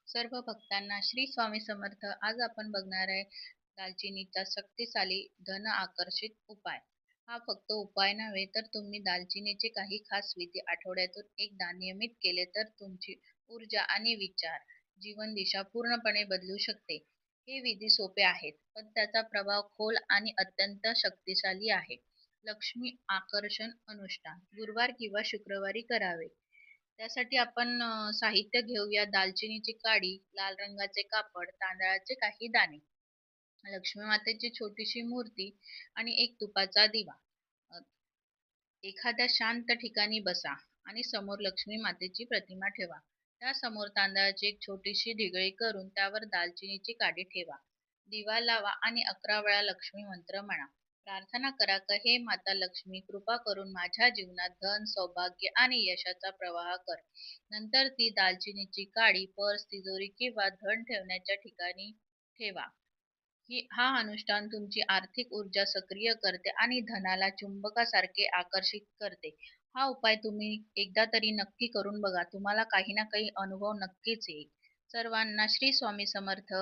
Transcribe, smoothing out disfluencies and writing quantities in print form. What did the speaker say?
सर्व भक्तांना श्री स्वामी समर्थ. आज आपण बघणार आहे दालचिनीचा शक्तिशाली धन आकर्षित उपाय. हा फक्त उपाय नव्हे तर तुम्ही दालचिनीचे काही खास विधी आठवड्यातून एकदा नियमित केले तर तुमची ऊर्जा आणि विचार जीवन दिशा पूर्णपणे बदलू शकते. हे विधी सोपे आहेत पण त्याचा प्रभाव खोल आणि अत्यंत शक्तिशाली आहे. लक्ष्मी आकर्षण अनुष्ठान गुरुवार किंवा शुक्रवारी करावे. त्यासाठी आपण साहित्य घेऊया. दालचिनीची काडी, लाल रंगाचे कापड, तांदळाचे काही दाणे, लक्ष्मी मातेची छोटीशी मूर्ती आणि एक तुपाचा दिवा. अ, एखाद्या शांत ठिकाणी बसा आणि समोर लक्ष्मी मातेची प्रतिमा ठेवा. त्या समोर तांदळाची एक छोटीशी ढिगळी करून त्यावर दालचिनीची काडी ठेवा. दिवा लावा आणि 11 वेळा लक्ष्मी मंत्र म्हणा. प्रार्थना करा की हे माता लक्ष्मी कृपा करून माझ्या जीवनात धन, सौभाग्य आणि यशाचा प्रवाह कर. नंतर ती दालचिनीची काडी पर्स, तिजोरी किंवा धन ठेवण्याच्या ठिकाणी ठेवा. हा अनुष्ठान तुमची आर्थिक ऊर्जा सक्रिय करते आणि धनाला चुंबकासारखे आकर्षित करते. हा उपाय तुम्ही एकदा तरी नक्की करून बघा. तुम्हाला काही ना काही अनुभव नक्कीच येईल. सर्वांना श्री स्वामी समर्थ.